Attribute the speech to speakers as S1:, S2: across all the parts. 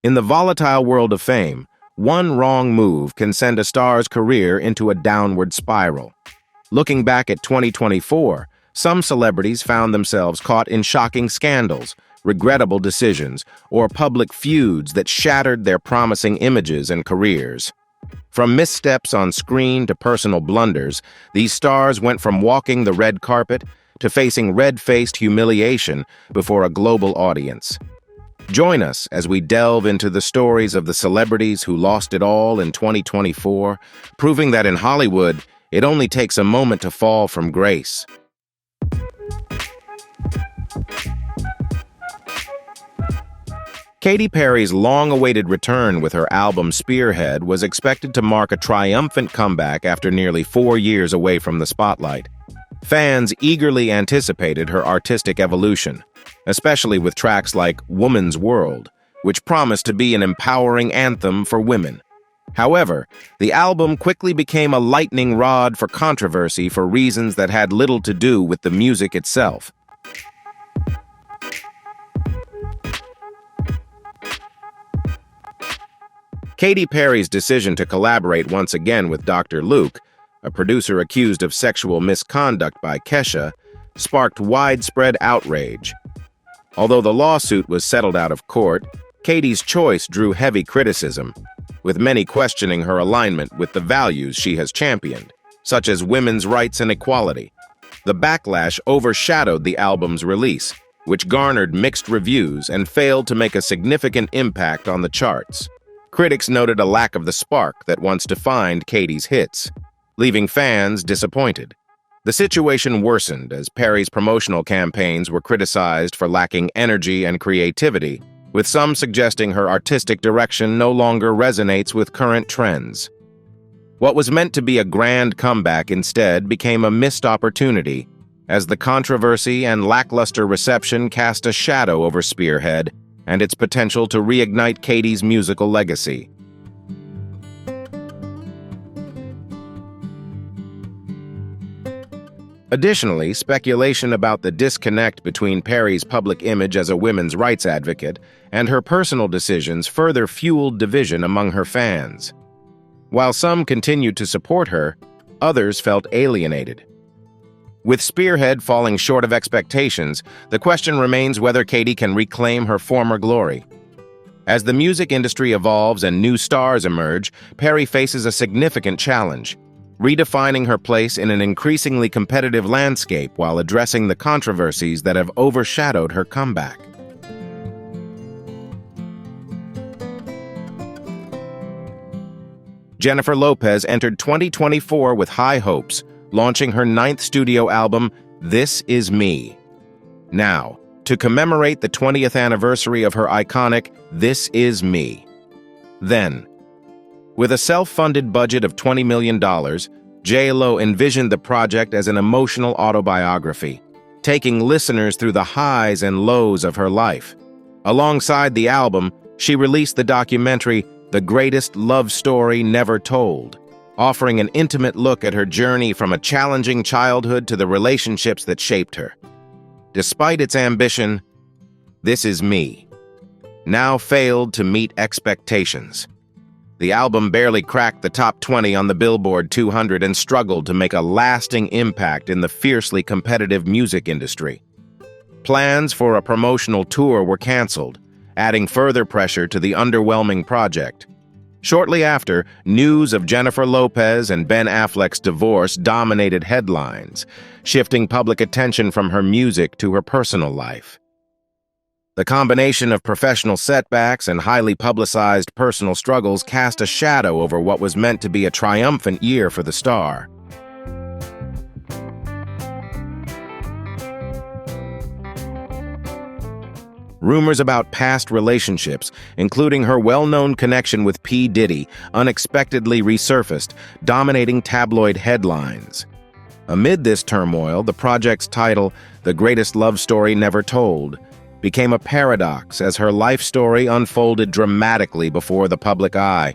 S1: In the volatile world of fame, one wrong move can send a star's career into a downward spiral. Looking back at 2024, some celebrities found themselves caught in shocking scandals, regrettable decisions, or public feuds that shattered their promising images and careers. From missteps on screen to personal blunders, these stars went from walking the red carpet to facing red-faced humiliation before a global audience. Join us as we delve into the stories of the celebrities who lost it all in 2024, proving that in Hollywood, it only takes a moment to fall from grace. Katy Perry's long-awaited return with her album Spearhead was expected to mark a triumphant comeback after nearly 4 years away from the spotlight. Fans eagerly anticipated her artistic evolution, especially with tracks like Woman's World, which promised to be an empowering anthem for women. However, the album quickly became a lightning rod for controversy for reasons that had little to do with the music itself. Katy Perry's decision to collaborate once again with Dr. Luke, a producer accused of sexual misconduct by Kesha, sparked widespread outrage. Although the lawsuit was settled out of court, Katy's choice drew heavy criticism, with many questioning her alignment with the values she has championed, such as women's rights and equality. The backlash overshadowed the album's release, which garnered mixed reviews and failed to make a significant impact on the charts. Critics noted a lack of the spark that once defined Katy's hits, leaving fans disappointed. The situation worsened as Perry's promotional campaigns were criticized for lacking energy and creativity, with some suggesting her artistic direction no longer resonates with current trends. What was meant to be a grand comeback instead became a missed opportunity, as the controversy and lackluster reception cast a shadow over Spearhead and its potential to reignite Katy's musical legacy. Additionally, speculation about the disconnect between Perry's public image as a women's rights advocate and her personal decisions further fueled division among her fans. While some continued to support her, others felt alienated. With Spearhead falling short of expectations, the question remains whether Katy can reclaim her former glory. As the music industry evolves and new stars emerge, Perry faces a significant challenge, redefining her place in an increasingly competitive landscape while addressing the controversies that have overshadowed her comeback. Jennifer Lopez entered 2024 with high hopes, launching her 9th studio album, This Is Me. Now, to commemorate the 20th anniversary of her iconic This Is Me. Then, with a self-funded budget of $20 million, J.Lo envisioned the project as an emotional autobiography, taking listeners through the highs and lows of her life. Alongside the album, she released the documentary The Greatest Love Story Never Told, offering an intimate look at her journey from a challenging childhood to the relationships that shaped her. Despite its ambition, This Is Me now failed to meet expectations. The album barely cracked the top 20 on the Billboard 200 and struggled to make a lasting impact in the fiercely competitive music industry. Plans for a promotional tour were canceled, adding further pressure to the underwhelming project. Shortly after, news of Jennifer Lopez and Ben Affleck's divorce dominated headlines, shifting public attention from her music to her personal life. The combination of professional setbacks and highly publicized personal struggles cast a shadow over what was meant to be a triumphant year for the star. Rumors about past relationships, including her well-known connection with P. Diddy, unexpectedly resurfaced, dominating tabloid headlines. Amid this turmoil, the project's title, The Greatest Love Story Never Told, became a paradox as her life story unfolded dramatically before the public eye.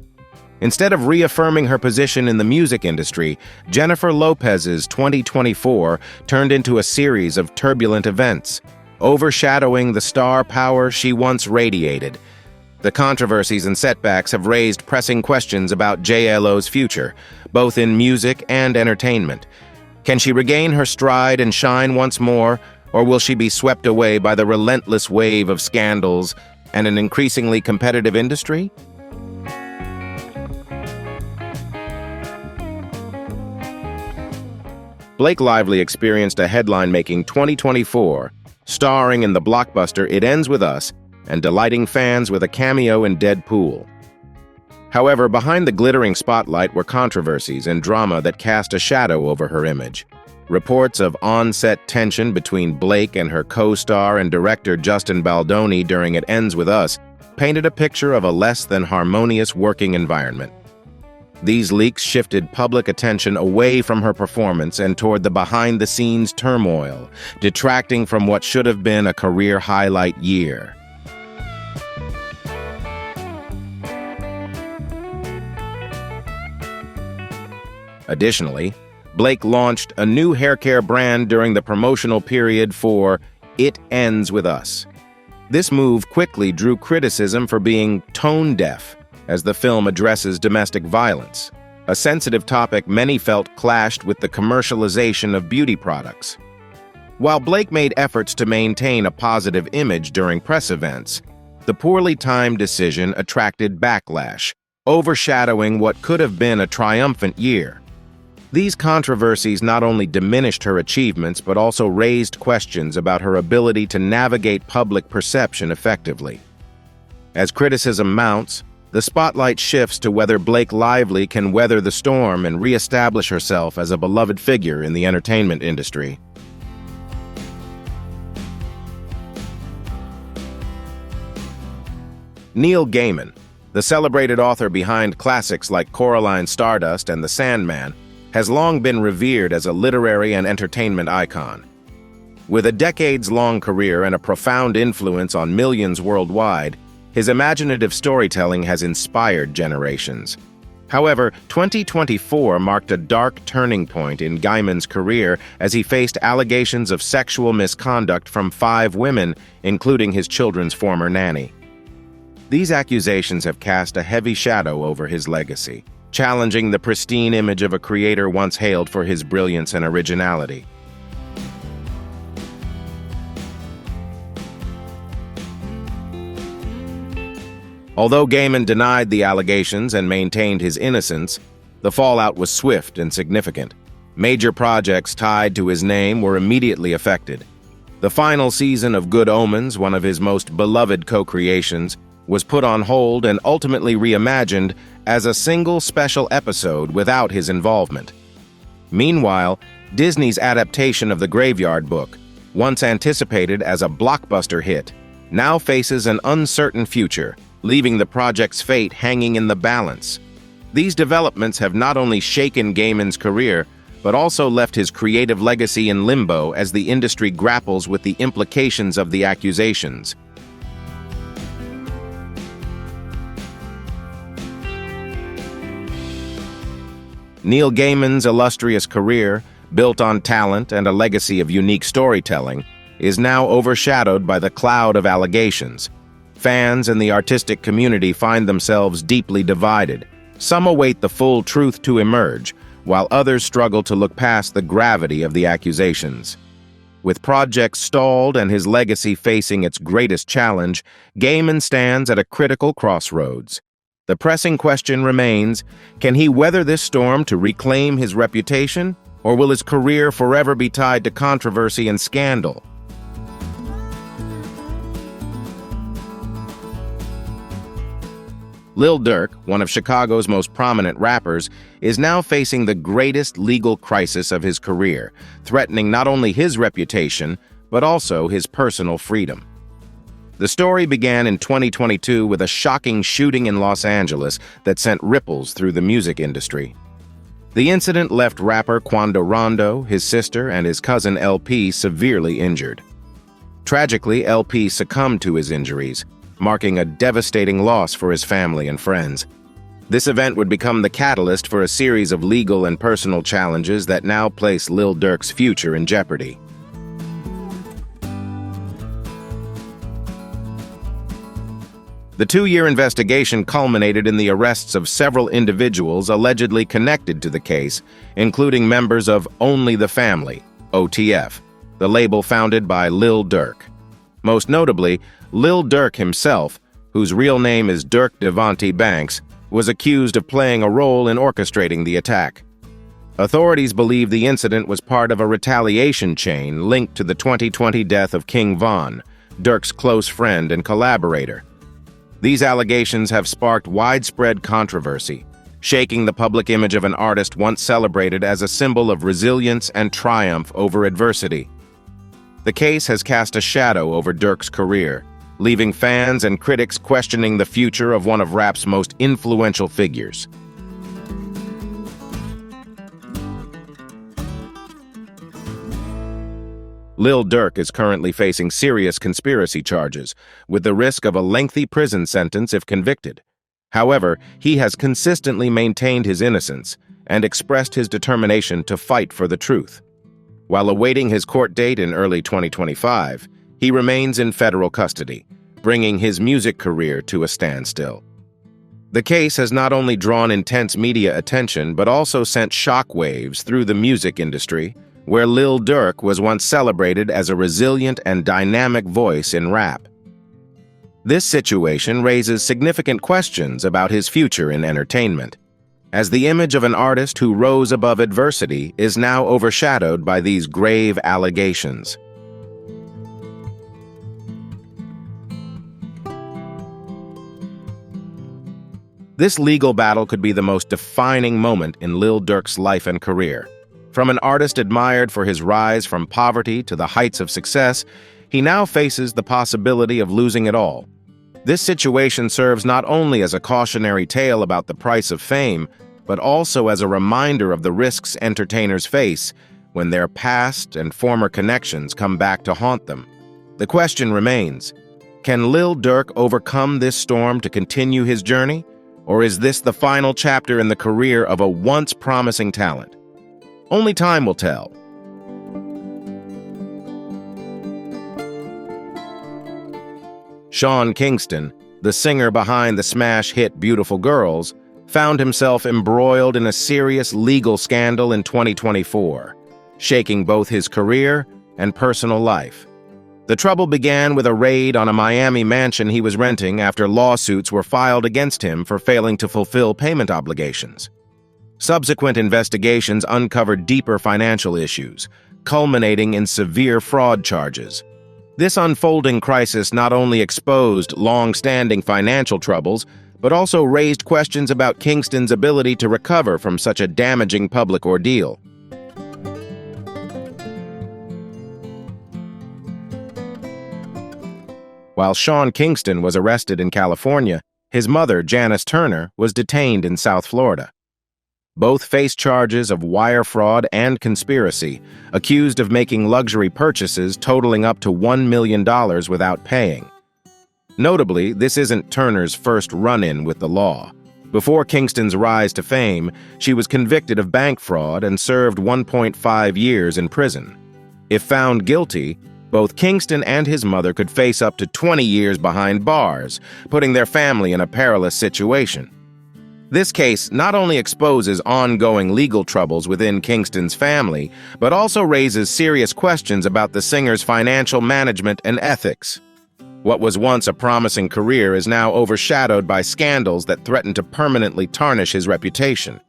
S1: Instead of reaffirming her position in the music industry, Jennifer Lopez's 2024 turned into a series of turbulent events, overshadowing the star power she once radiated. The controversies and setbacks have raised pressing questions about JLO's future, both in music and entertainment. Can she regain her stride and shine once more, or will she be swept away by the relentless wave of scandals and an increasingly competitive industry? Blake Lively experienced a headline-making 2024, starring in the blockbuster It Ends With Us and delighting fans with a cameo in Deadpool. However, behind the glittering spotlight were controversies and drama that cast a shadow over her image. Reports of on-set tension between Blake and her co-star and director Justin Baldwin during It Ends With Us painted a picture of a less than harmonious working environment. These leaks shifted public attention away from her performance and toward the behind-the-scenes turmoil, detracting from what should have been a career highlight year. Additionally, Blake launched a new haircare brand during the promotional period for It Ends With Us. This move quickly drew criticism for being tone-deaf as the film addresses domestic violence, a sensitive topic many felt clashed with the commercialization of beauty products. While Blake made efforts to maintain a positive image during press events, the poorly timed decision attracted backlash, overshadowing what could have been a triumphant year. These controversies not only diminished her achievements but also raised questions about her ability to navigate public perception effectively. As criticism mounts, the spotlight shifts to whether Blake Lively can weather the storm and re-establish herself as a beloved figure in the entertainment industry. Neil Gaiman, the celebrated author behind classics like Coraline Stardust and The Sandman, has long been revered as a literary and entertainment icon. With a decades-long career and a profound influence on millions worldwide, his imaginative storytelling has inspired generations. However, 2024 marked a dark turning point in Gaiman's career as he faced allegations of sexual misconduct from 5 women, including his children's former nanny. These accusations have cast a heavy shadow over his legacy, challenging the pristine image of a creator once hailed for his brilliance and originality. Although Gaiman denied the allegations and maintained his innocence, the fallout was swift and significant. Major projects tied to his name were immediately affected. The final season of Good Omens, one of his most beloved co-creations, was put on hold and ultimately reimagined as a single special episode without his involvement. Meanwhile, Disney's adaptation of The Graveyard Book, once anticipated as a blockbuster hit, now faces an uncertain future, leaving the project's fate hanging in the balance. These developments have not only shaken Gaiman's career, but also left his creative legacy in limbo as the industry grapples with the implications of the accusations. Neil Gaiman's illustrious career, built on talent and a legacy of unique storytelling, is now overshadowed by the cloud of allegations. Fans and the artistic community find themselves deeply divided. Some await the full truth to emerge, while others struggle to look past the gravity of the accusations. With projects stalled and his legacy facing its greatest challenge, Gaiman stands at a critical crossroads. The pressing question remains, can he weather this storm to reclaim his reputation, or will his career forever be tied to controversy and scandal? Lil Durk, one of Chicago's most prominent rappers, is now facing the greatest legal crisis of his career, threatening not only his reputation, but also his personal freedom. The story began in 2022 with a shocking shooting in Los Angeles that sent ripples through the music industry. The incident left rapper Quando Rondo, his sister, and his cousin LP severely injured. Tragically, LP succumbed to his injuries, marking a devastating loss for his family and friends. This event would become the catalyst for a series of legal and personal challenges that now place Lil Durk's future in jeopardy. The 2-year investigation culminated in the arrests of several individuals allegedly connected to the case, including members of Only the Family, OTF, the label founded by Lil Durk. Most notably, Lil Durk himself, whose real name is Dirk Devonte Banks, was accused of playing a role in orchestrating the attack. Authorities believe the incident was part of a retaliation chain linked to the 2020 death of King Von, Durk's close friend and collaborator. These allegations have sparked widespread controversy, shaking the public image of an artist once celebrated as a symbol of resilience and triumph over adversity. The case has cast a shadow over Durk's career, leaving fans and critics questioning the future of one of rap's most influential figures. Lil Durk is currently facing serious conspiracy charges, with the risk of a lengthy prison sentence if convicted. However, he has consistently maintained his innocence and expressed his determination to fight for the truth. While awaiting his court date in early 2025, he remains in federal custody, bringing his music career to a standstill. The case has not only drawn intense media attention but also sent shockwaves through the music industry, where Lil Durk was once celebrated as a resilient and dynamic voice in rap. This situation raises significant questions about his future in entertainment, as the image of an artist who rose above adversity is now overshadowed by these grave allegations. This legal battle could be the most defining moment in Lil Durk's life and career. From an artist admired for his rise from poverty to the heights of success, he now faces the possibility of losing it all. This situation serves not only as a cautionary tale about the price of fame, but also as a reminder of the risks entertainers face when their past and former connections come back to haunt them. The question remains, can Lil Durk overcome this storm to continue his journey? Or is this the final chapter in the career of a once promising talent? Only time will tell. Sean Kingston, the singer behind the smash hit Beautiful Girls, found himself embroiled in a serious legal scandal in 2024, shaking both his career and personal life. The trouble began with a raid on a Miami mansion he was renting after lawsuits were filed against him for failing to fulfill payment obligations. Subsequent investigations uncovered deeper financial issues, culminating in severe fraud charges. This unfolding crisis not only exposed long-standing financial troubles, but also raised questions about Kingston's ability to recover from such a damaging public ordeal. While Sean Kingston was arrested in California, his mother, Janice Turner, was detained in South Florida. Both face charges of wire fraud and conspiracy, accused of making luxury purchases totaling up to $1 million without paying. Notably, this isn't Turner's first run-in with the law. Before Kingston's rise to fame, she was convicted of bank fraud and served 1.5 years in prison. If found guilty, both Kingston and his mother could face up to 20 years behind bars, putting their family in a perilous situation. This case not only exposes ongoing legal troubles within Kingston's family, but also raises serious questions about the singer's financial management and ethics. What was once a promising career is now overshadowed by scandals that threaten to permanently tarnish his reputation.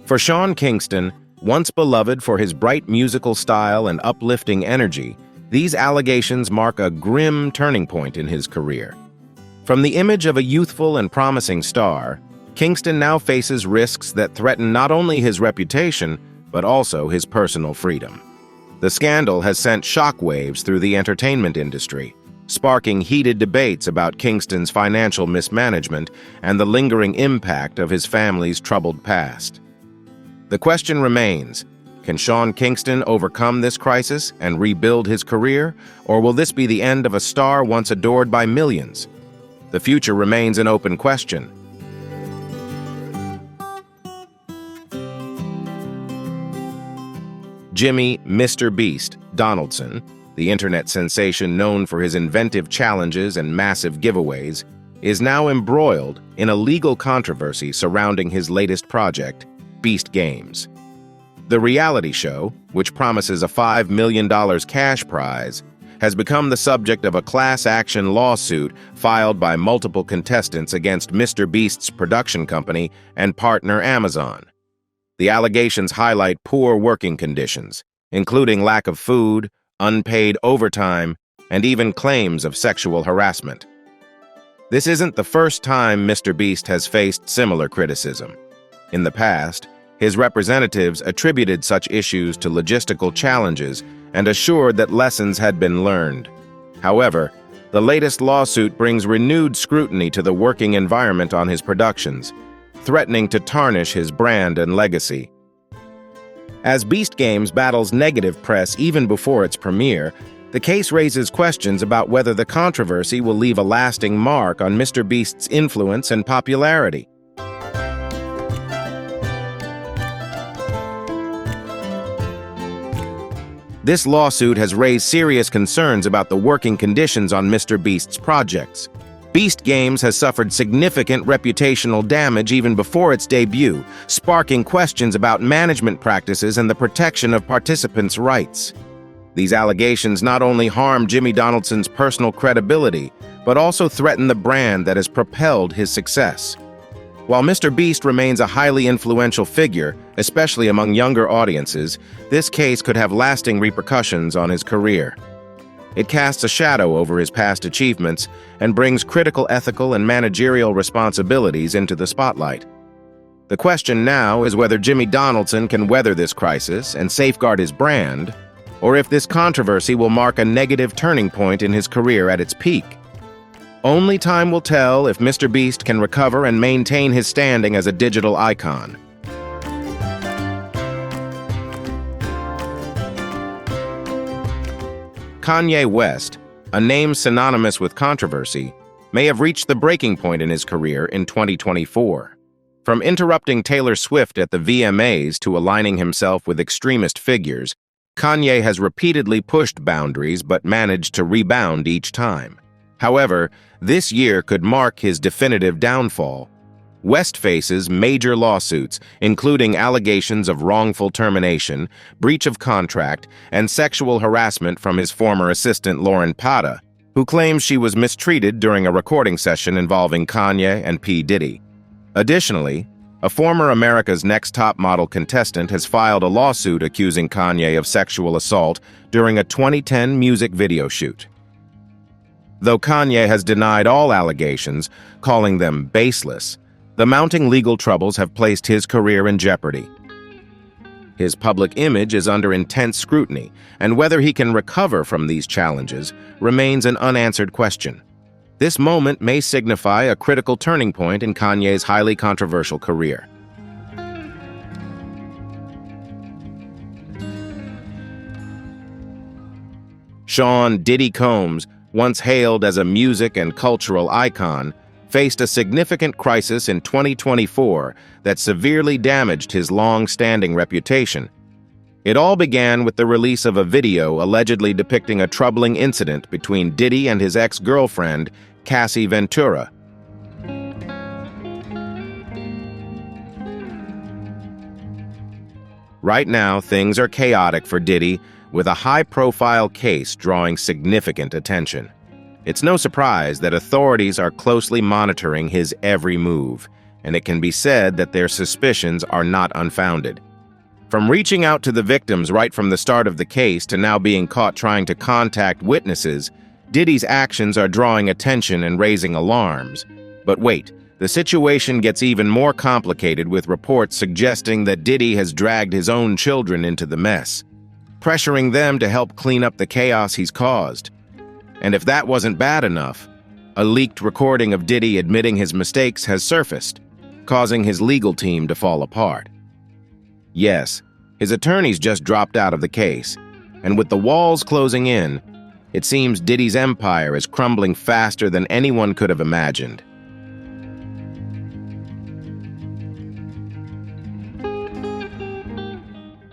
S1: For Sean Kingston, once beloved for his bright musical style and uplifting energy, these allegations mark a grim turning point in his career. From the image of a youthful and promising star, Kingston now faces risks that threaten not only his reputation, but also his personal freedom. The scandal has sent shockwaves through the entertainment industry, sparking heated debates about Kingston's financial mismanagement and the lingering impact of his family's troubled past. The question remains, can Sean Kingston overcome this crisis and rebuild his career, or will this be the end of a star once adored by millions? The future remains an open question. Jimmy "Mr. Beast" Donaldson, The internet sensation known for his inventive challenges and massive giveaways is now embroiled in a legal controversy surrounding his latest project, Beast Games. The reality show, which promises a $5 million cash prize, has become the subject of a class action lawsuit filed by multiple contestants against Mr. Beast's production company and partner Amazon. The allegations highlight poor working conditions, including lack of food, unpaid overtime, and even claims of sexual harassment. This isn't the first time Mr. Beast has faced similar criticism. In the past, his representatives attributed such issues to logistical challenges and assured that lessons had been learned. However, the latest lawsuit brings renewed scrutiny to the working environment on his productions, threatening to tarnish his brand and legacy. As Beast Games battles negative press even before its premiere, the case raises questions about whether the controversy will leave a lasting mark on Mr. Beast's influence and popularity. This lawsuit has raised serious concerns about the working conditions on Mr. Beast's projects. Beast Games has suffered significant reputational damage even before its debut, sparking questions about management practices and the protection of participants' rights. These allegations not only harm Jimmy Donaldson's personal credibility, but also threaten the brand that has propelled his success. While Mr. Beast remains a highly influential figure, especially among younger audiences, this case could have lasting repercussions on his career. It casts a shadow over his past achievements and brings critical ethical and managerial responsibilities into the spotlight. The question now is whether Jimmy Donaldson can weather this crisis and safeguard his brand, or if this controversy will mark a negative turning point in his career at its peak. Only time will tell if Mr. Beast can recover and maintain his standing as a digital icon. Kanye West, a name synonymous with controversy, may have reached the breaking point in his career in 2024. From interrupting Taylor Swift at the VMAs to aligning himself with extremist figures, Kanye has repeatedly pushed boundaries but managed to rebound each time. However, this year could mark his definitive downfall. West faces major lawsuits, including allegations of wrongful termination, breach of contract, and sexual harassment from his former assistant Lauren Pata, who claims she was mistreated during a recording session involving Kanye and P. Diddy. Additionally, a former America's Next Top Model contestant has filed a lawsuit accusing Kanye of sexual assault during a 2010 music video shoot. Though Kanye has denied all allegations, calling them baseless, the mounting legal troubles have placed his career in jeopardy. His public image is under intense scrutiny, and whether he can recover from these challenges remains an unanswered question. This moment may signify a critical turning point in Kanye's highly controversial career. Sean "Diddy" Combs, once hailed as a music and cultural icon, faced a significant crisis in 2024 that severely damaged his long-standing reputation. It all began with the release of a video allegedly depicting a troubling incident between Diddy and his ex-girlfriend, Cassie Ventura. Right now, things are chaotic for Diddy, with a high-profile case drawing significant attention. It's no surprise that authorities are closely monitoring his every move, and it can be said that their suspicions are not unfounded. From reaching out to the victims right from the start of the case to now being caught trying to contact witnesses, Diddy's actions are drawing attention and raising alarms. But wait, the situation gets even more complicated with reports suggesting that Diddy has dragged his own children into the mess, pressuring them to help clean up the chaos he's caused. And if that wasn't bad enough, a leaked recording of Diddy admitting his mistakes has surfaced, causing his legal team to fall apart. Yes, his attorneys just dropped out of the case, and with the walls closing in, it seems Diddy's empire is crumbling faster than anyone could have imagined.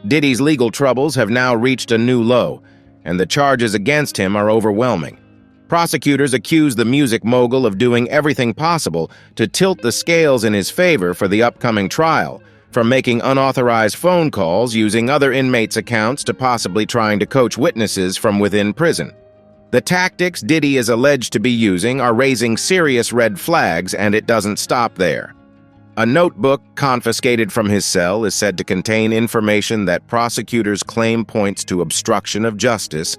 S1: Diddy's legal troubles have now reached a new low, and the charges against him are overwhelming. Prosecutors accuse the music mogul of doing everything possible to tilt the scales in his favor for the upcoming trial, from making unauthorized phone calls using other inmates' accounts to possibly trying to coach witnesses from within prison. The tactics Diddy is alleged to be using are raising serious red flags, and it doesn't stop there. A notebook confiscated from his cell is said to contain information that prosecutors claim points to obstruction of justice,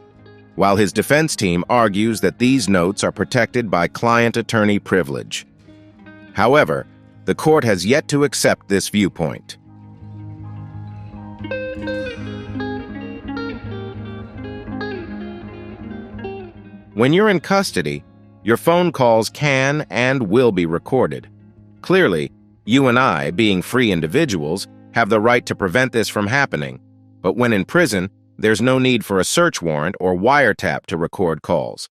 S1: while his defense team argues that these notes are protected by client-attorney privilege. However, the court has yet to accept this viewpoint. When you're in custody, your phone calls can and will be recorded. Clearly, you and I, being free individuals, have the right to prevent this from happening, but when in prison, there's no need for a search warrant or wiretap to record calls.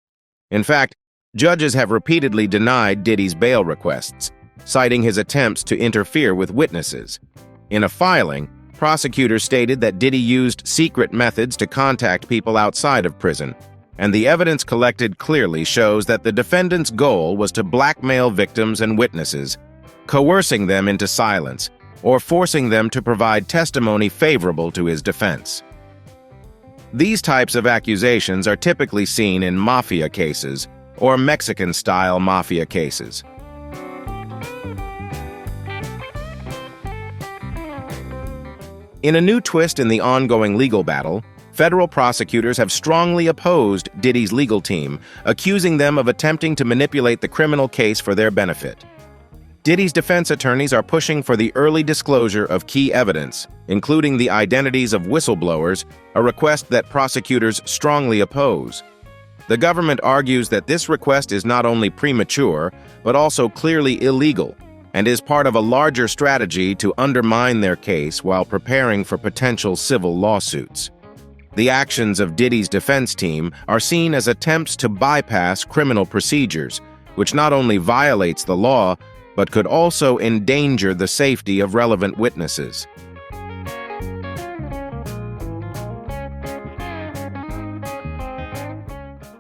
S1: In fact, judges have repeatedly denied Diddy's bail requests, citing his attempts to interfere with witnesses. In a filing, prosecutors stated that Diddy used secret methods to contact people outside of prison, and the evidence collected clearly shows that the defendant's goal was to blackmail victims and witnesses, coercing them into silence or forcing them to provide testimony favorable to his defense. These types of accusations are typically seen in mafia cases or Mexican-style mafia cases. In a new twist in the ongoing legal battle, federal prosecutors have strongly opposed Diddy's legal team, accusing them of attempting to manipulate the criminal case for their benefit. Diddy's defense attorneys are pushing for the early disclosure of key evidence, including the identities of whistleblowers, a request that prosecutors strongly oppose. The government argues that this request is not only premature, but also clearly illegal, and is part of a larger strategy to undermine their case while preparing for potential civil lawsuits. The actions of Diddy's defense team are seen as attempts to bypass criminal procedures, which not only violates the law, but could also endanger the safety of relevant witnesses.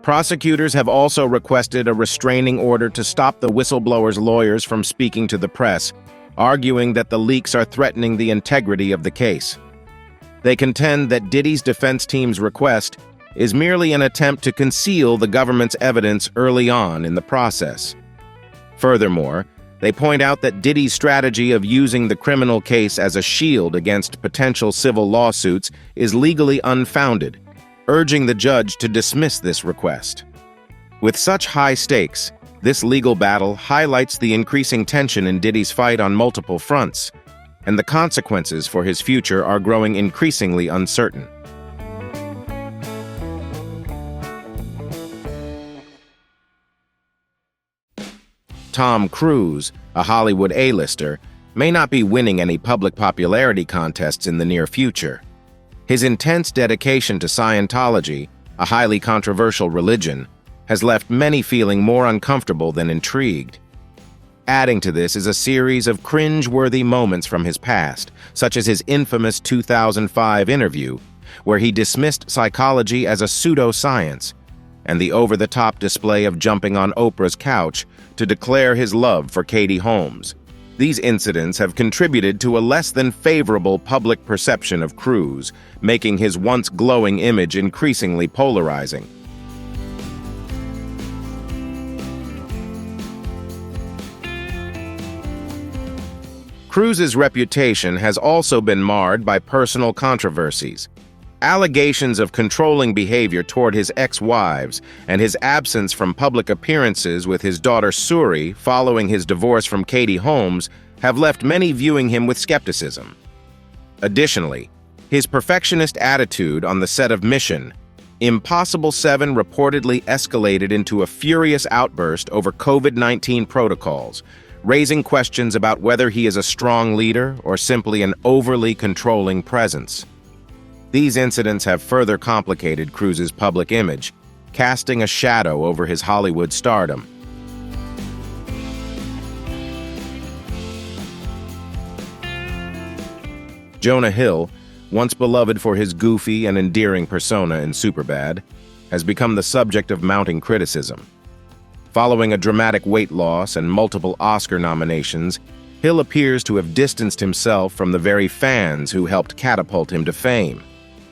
S1: Prosecutors have also requested a restraining order to stop the whistleblower's lawyers from speaking to the press, arguing that the leaks are threatening the integrity of the case. They contend that Diddy's defense team's request is merely an attempt to conceal the government's evidence early on in the process. Furthermore, they point out that Diddy's strategy of using the criminal case as a shield against potential civil lawsuits is legally unfounded, urging the judge to dismiss this request. With such high stakes, this legal battle highlights the increasing tension in Diddy's fight on multiple fronts, and the consequences for his future are growing increasingly uncertain. Tom Cruise, a Hollywood A-lister, may not be winning any public popularity contests in the near future. His intense dedication to Scientology, a highly controversial religion, has left many feeling more uncomfortable than intrigued. Adding to this is a series of cringe-worthy moments from his past, such as his infamous 2005 interview, where he dismissed psychology as a pseudoscience, and the over-the-top display of jumping on Oprah's couch to declare his love for Katie Holmes. These incidents have contributed to a less than favorable public perception of Cruise, making his once glowing image increasingly polarizing. Cruise's reputation has also been marred by personal controversies. Allegations of controlling behavior toward his ex-wives and his absence from public appearances with his daughter Suri following his divorce from Katie Holmes have left many viewing him with skepticism. Additionally, his perfectionist attitude on the set of Mission Impossible 7 reportedly escalated into a furious outburst over COVID-19 protocols, raising questions about whether he is a strong leader or simply an overly controlling presence. These incidents have further complicated Cruise's public image, casting a shadow over his Hollywood stardom. Jonah Hill, once beloved for his goofy and endearing persona in Superbad, has become the subject of mounting criticism. Following a dramatic weight loss and multiple Oscar nominations, Hill appears to have distanced himself from the very fans who helped catapult him to fame.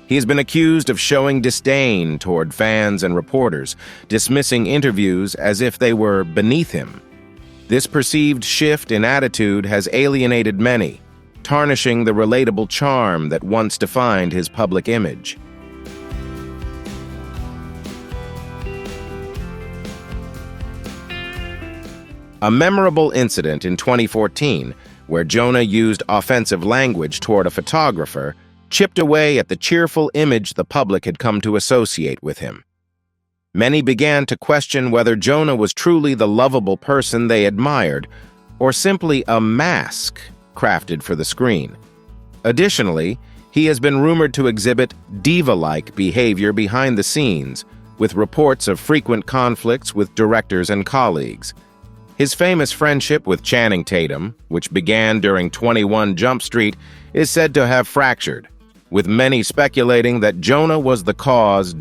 S1: He has been accused of showing disdain toward fans and reporters, dismissing interviews as if they were beneath him. This perceived shift in attitude has alienated many, tarnishing the relatable charm that once defined his public image. A memorable incident in 2014, where Jonah used offensive language toward a photographer, chipped away at the cheerful image the public had come to associate with him. Many began to question whether Jonah was truly the lovable person they admired, or simply a mask crafted for the screen. Additionally, he has been rumored to exhibit diva-like behavior behind the scenes, with reports of frequent conflicts with directors and colleagues. His famous friendship with Channing Tatum, which began during 21 Jump Street, is said to have fractured, with many speculating that Jonah was the cause.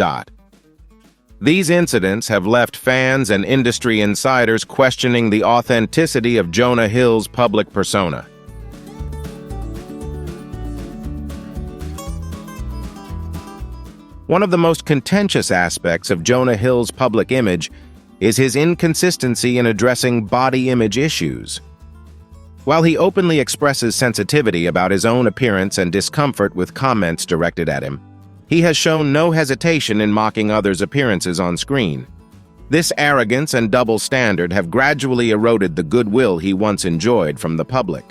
S1: These incidents have left fans and industry insiders questioning the authenticity of Jonah Hill's public persona. One of the most contentious aspects of Jonah Hill's public image is his inconsistency in addressing body image issues. While he openly expresses sensitivity about his own appearance and discomfort with comments directed at him, he has shown no hesitation in mocking others' appearances on screen. This arrogance and double standard have gradually eroded the goodwill he once enjoyed from the public.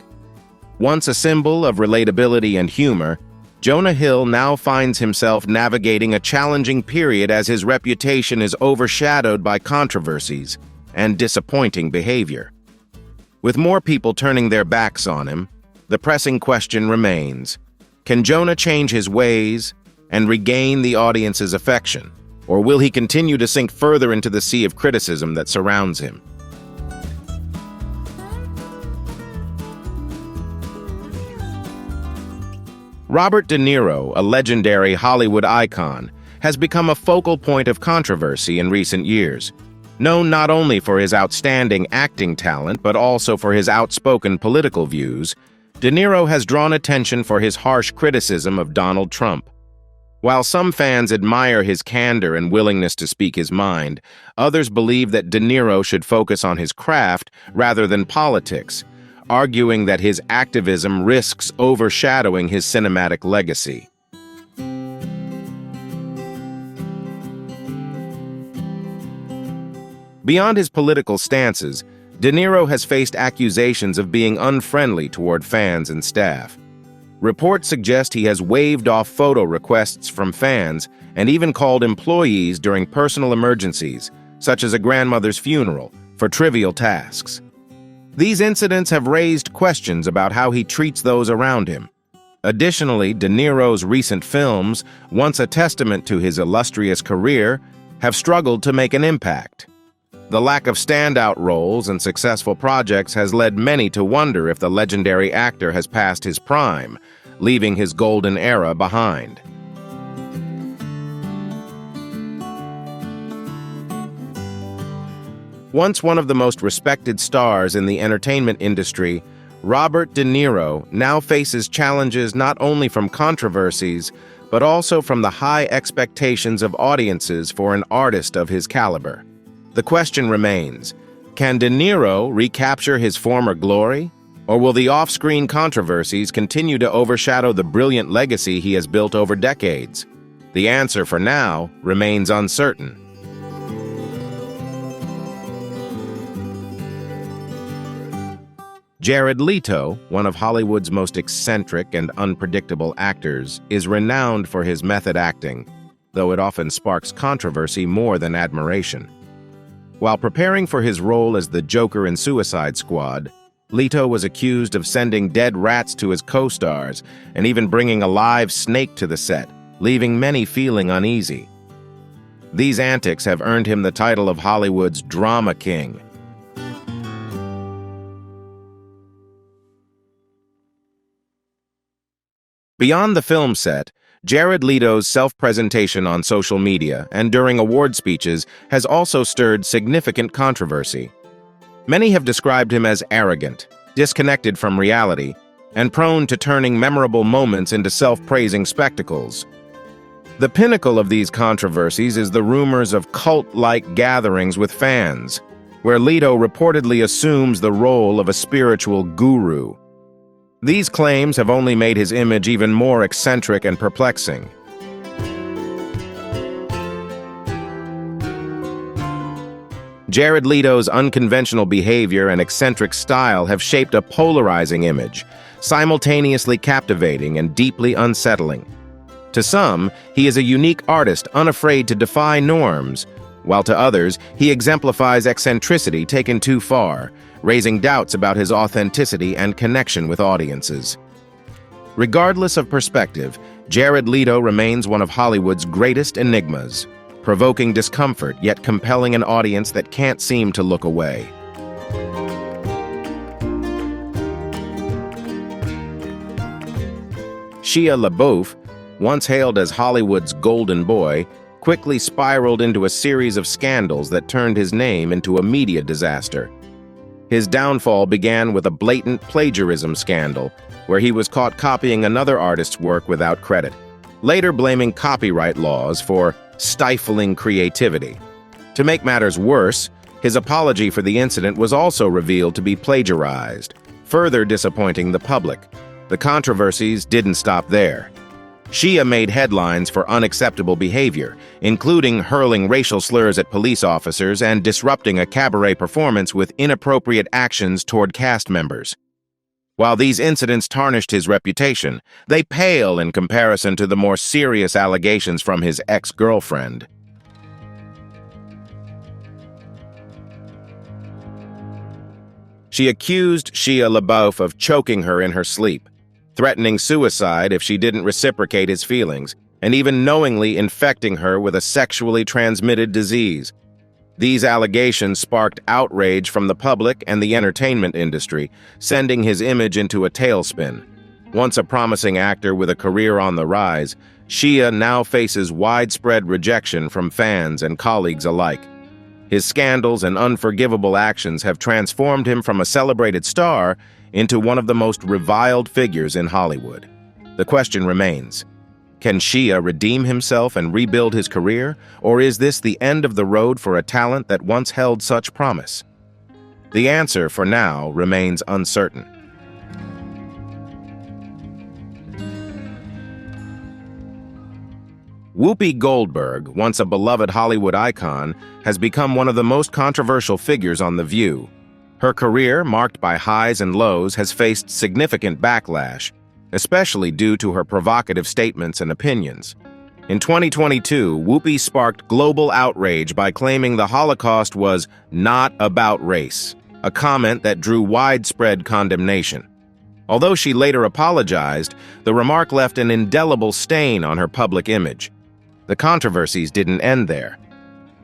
S1: Once a symbol of relatability and humor, Jonah Hill now finds himself navigating a challenging period as his reputation is overshadowed by controversies and disappointing behavior. With more people turning their backs on him, the pressing question remains: can Jonah change his ways and regain the audience's affection, or will he continue to sink further into the sea of criticism that surrounds him? Robert De Niro, a legendary Hollywood icon, has become a focal point of controversy in recent years. Known not only for his outstanding acting talent but also for his outspoken political views, De Niro has drawn attention for his harsh criticism of Donald Trump. While some fans admire his candor and willingness to speak his mind, others believe that De Niro should focus on his craft rather than politics, arguing that his activism risks overshadowing his cinematic legacy. Beyond his political stances, De Niro has faced accusations of being unfriendly toward fans and staff. Reports suggest he has waved off photo requests from fans and even called employees during personal emergencies, such as a grandmother's funeral, for trivial tasks. These incidents have raised questions about how he treats those around him. Additionally, De Niro's recent films, once a testament to his illustrious career, have struggled to make an impact. The lack of standout roles and successful projects has led many to wonder if the legendary actor has passed his prime, leaving his golden era behind. Once one of the most respected stars in the entertainment industry, Robert De Niro now faces challenges not only from controversies, but also from the high expectations of audiences for an artist of his caliber. The question remains, can De Niro recapture his former glory? Or will the off-screen controversies continue to overshadow the brilliant legacy he has built over decades? The answer for now remains uncertain. Jared Leto, one of Hollywood's most eccentric and unpredictable actors, is renowned for his method acting, though it often sparks controversy more than admiration. While preparing for his role as the Joker in Suicide Squad, Leto was accused of sending dead rats to his co-stars and even bringing a live snake to the set, leaving many feeling uneasy. These antics have earned him the title of Hollywood's drama king. Beyond the film set, Jared Leto's self-presentation on social media and during award speeches has also stirred significant controversy. Many have described him as arrogant, disconnected from reality, and prone to turning memorable moments into self-praising spectacles. The pinnacle of these controversies is the rumors of cult-like gatherings with fans, where Leto reportedly assumes the role of a spiritual guru. These claims have only made his image even more eccentric and perplexing. Jared Leto's unconventional behavior and eccentric style have shaped a polarizing image, simultaneously captivating and deeply unsettling. To some, he is a unique artist unafraid to defy norms, while to others, he exemplifies eccentricity taken too far, raising doubts about his authenticity and connection with audiences. Regardless of perspective, Jared Leto remains one of Hollywood's greatest enigmas, provoking discomfort yet compelling an audience that can't seem to look away. Shia LaBeouf, once hailed as Hollywood's golden boy, quickly spiraled into a series of scandals that turned his name into a media disaster. His downfall began with a blatant plagiarism scandal, where he was caught copying another artist's work without credit, later blaming copyright laws for stifling creativity. To make matters worse, his apology for the incident was also revealed to be plagiarized, further disappointing the public. The controversies didn't stop there. Shia made headlines for unacceptable behavior, including hurling racial slurs at police officers and disrupting a cabaret performance with inappropriate actions toward cast members. While these incidents tarnished his reputation, they pale in comparison to the more serious allegations from his ex-girlfriend. She accused Shia LaBeouf of choking her in her sleep, threatening suicide if she didn't reciprocate his feelings, and even knowingly infecting her with a sexually transmitted disease. These allegations sparked outrage from the public and the entertainment industry, sending his image into a tailspin. Once a promising actor with a career on the rise, Shia now faces widespread rejection from fans and colleagues alike. His scandals and unforgivable actions have transformed him from a celebrated star into one of the most reviled figures in Hollywood. The question remains, can Shia redeem himself and rebuild his career, or is this the end of the road for a talent that once held such promise? The answer, for now, remains uncertain. Whoopi Goldberg, once a beloved Hollywood icon, has become one of the most controversial figures on The View. Her career, marked by highs and lows, has faced significant backlash, especially due to her provocative statements and opinions. In 2022, Whoopi sparked global outrage by claiming the Holocaust was not about race, a comment that drew widespread condemnation. Although she later apologized, the remark left an indelible stain on her public image. The controversies didn't end there.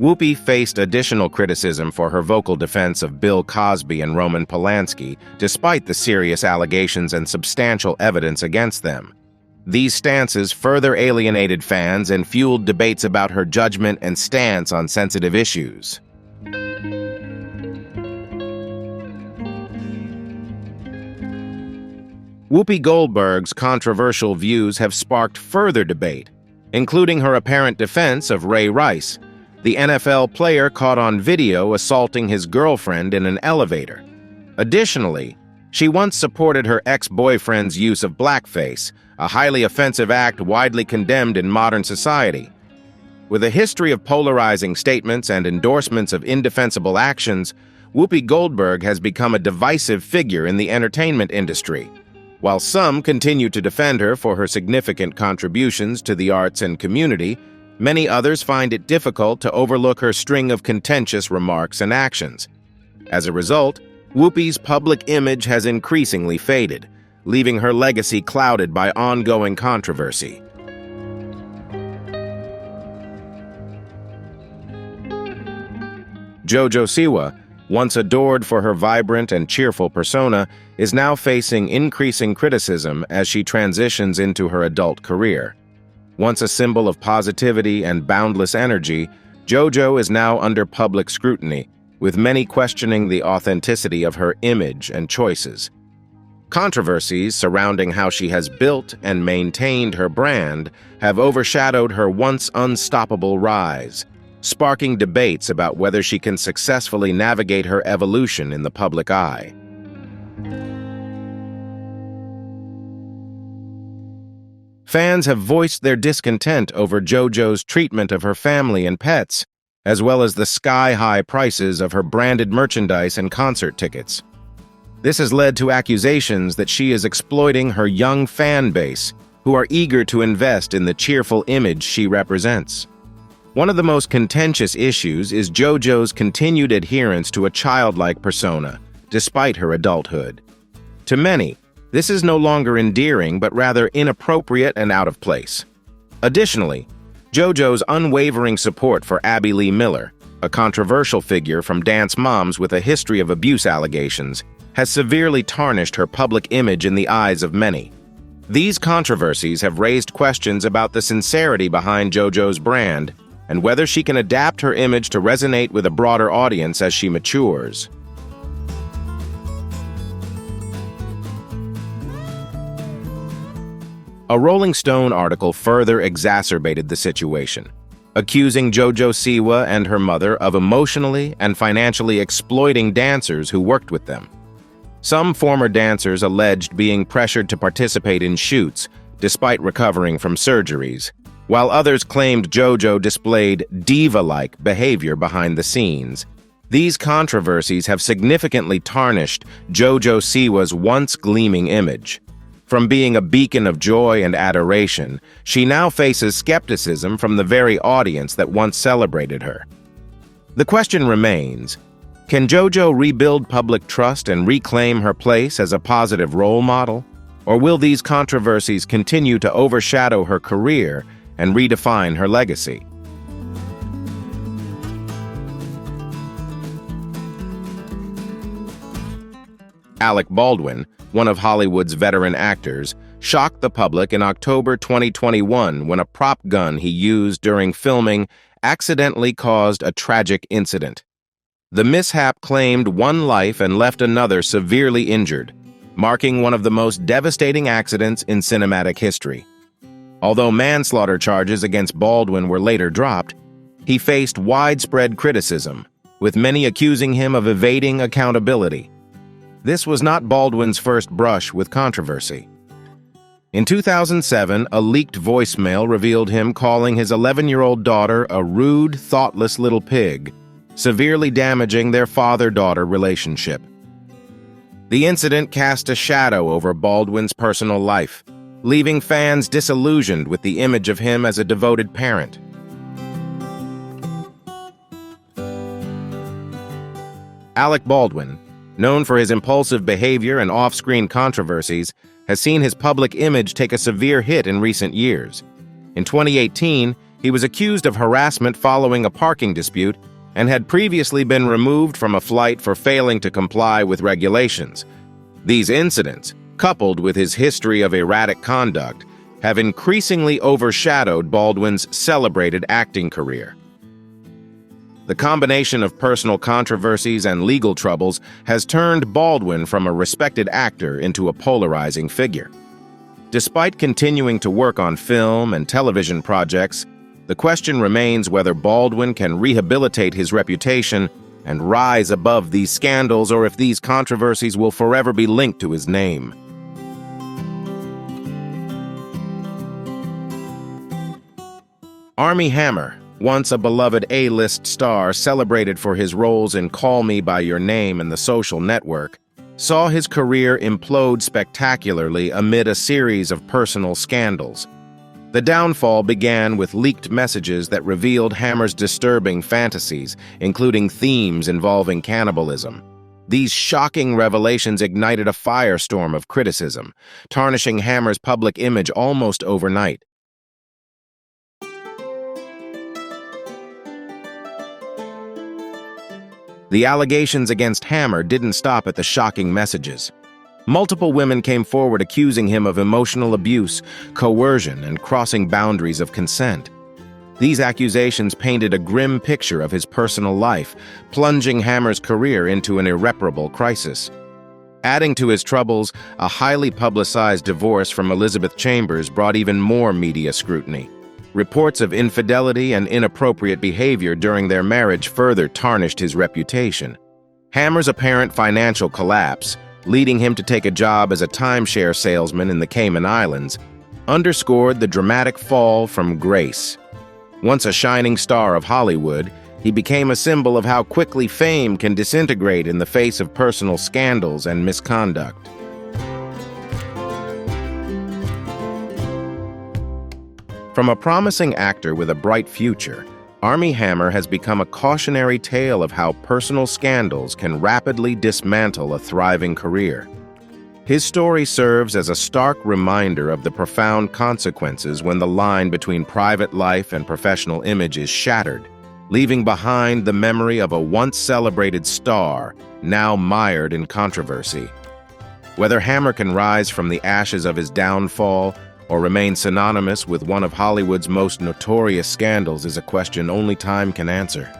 S1: Whoopi faced additional criticism for her vocal defense of Bill Cosby and Roman Polanski, despite the serious allegations and substantial evidence against them. These stances further alienated fans and fueled debates about her judgment and stance on sensitive issues. Whoopi Goldberg's controversial views have sparked further debate, including her apparent defense of Ray Rice, the NFL player caught on video assaulting his girlfriend in an elevator. Additionally, she once supported her ex-boyfriend's use of blackface, a highly offensive act widely condemned in modern society. With a history of polarizing statements and endorsements of indefensible actions, Whoopi Goldberg has become a divisive figure in the entertainment industry. While some continue to defend her for her significant contributions to the arts and community, many others find it difficult to overlook her string of contentious remarks and actions. As a result, Whoopi's public image has increasingly faded, leaving her legacy clouded by ongoing controversy. Jojo Siwa, once adored for her vibrant and cheerful persona, is now facing increasing criticism as she transitions into her adult career. Once a symbol of positivity and boundless energy, JoJo is now under public scrutiny, with many questioning the authenticity of her image and choices. Controversies surrounding how she has built and maintained her brand have overshadowed her once unstoppable rise, sparking debates about whether she can successfully navigate her evolution in the public eye. Fans have voiced their discontent over JoJo's treatment of her family and pets, as well as the sky-high prices of her branded merchandise and concert tickets. This has led to accusations that she is exploiting her young fan base, who are eager to invest in the cheerful image she represents. One of the most contentious issues is JoJo's continued adherence to a childlike persona, despite her adulthood. To many, this is no longer endearing but rather inappropriate and out of place. Additionally, JoJo's unwavering support for Abby Lee Miller, a controversial figure from Dance Moms with a history of abuse allegations, has severely tarnished her public image in the eyes of many. These controversies have raised questions about the sincerity behind JoJo's brand and whether she can adapt her image to resonate with a broader audience as she matures. A Rolling Stone article further exacerbated the situation, accusing JoJo Siwa and her mother of emotionally and financially exploiting dancers who worked with them. Some former dancers alleged being pressured to participate in shoots despite recovering from surgeries, while others claimed JoJo displayed diva-like behavior behind the scenes. These controversies have significantly tarnished JoJo Siwa's once gleaming image. From being a beacon of joy and adoration, she now faces skepticism from the very audience that once celebrated her. The question remains, can JoJo rebuild public trust and reclaim her place as a positive role model? Or will these controversies continue to overshadow her career and redefine her legacy? Alec Baldwin, one of Hollywood's veteran actors, shocked the public in October 2021 when a prop gun he used during filming accidentally caused a tragic incident. The mishap claimed one life and left another severely injured, marking one of the most devastating accidents in cinematic history. Although manslaughter charges against Baldwin were later dropped, he faced widespread criticism, with many accusing him of evading accountability. This was not Baldwin's first brush with controversy. In 2007, a leaked voicemail revealed him calling his 11-year-old daughter a rude, thoughtless little pig, severely damaging their father-daughter relationship. The incident cast a shadow over Baldwin's personal life, leaving fans disillusioned with the image of him as a devoted parent. Alec Baldwin, known for his impulsive behavior and off-screen controversies, has seen his public image take a severe hit in recent years. In 2018, he was accused of harassment following a parking dispute and had previously been removed from a flight for failing to comply with regulations. These incidents, coupled with his history of erratic conduct, have increasingly overshadowed Baldwin's celebrated acting career. The combination of personal controversies and legal troubles has turned Baldwin from a respected actor into a polarizing figure. Despite continuing to work on film and television projects, the question remains whether Baldwin can rehabilitate his reputation and rise above these scandals, or if these controversies will forever be linked to his name. Armie Hammer, once a beloved A-list star celebrated for his roles in Call Me by Your Name and The Social Network, saw his career implode spectacularly amid a series of personal scandals. The downfall began with leaked messages that revealed Hammer's disturbing fantasies, including themes involving cannibalism. These shocking revelations ignited a firestorm of criticism, tarnishing Hammer's public image almost overnight. The allegations against Hammer didn't stop at the shocking messages. Multiple women came forward accusing him of emotional abuse, coercion, and crossing boundaries of consent. These accusations painted a grim picture of his personal life, plunging Hammer's career into an irreparable crisis. Adding to his troubles, a highly publicized divorce from Elizabeth Chambers brought even more media scrutiny. Reports of infidelity and inappropriate behavior during their marriage further tarnished his reputation. Hammer's apparent financial collapse, leading him to take a job as a timeshare salesman in the Cayman Islands, underscored the dramatic fall from grace. Once a shining star of Hollywood, he became a symbol of how quickly fame can disintegrate in the face of personal scandals and misconduct. From a promising actor with a bright future, Armie Hammer has become a cautionary tale of how personal scandals can rapidly dismantle a thriving career. His story serves as a stark reminder of the profound consequences when the line between private life and professional image is shattered, leaving behind the memory of a once celebrated star, now mired in controversy. Whether Hammer can rise from the ashes of his downfall or remain synonymous with one of Hollywood's most notorious scandals is a question only time can answer.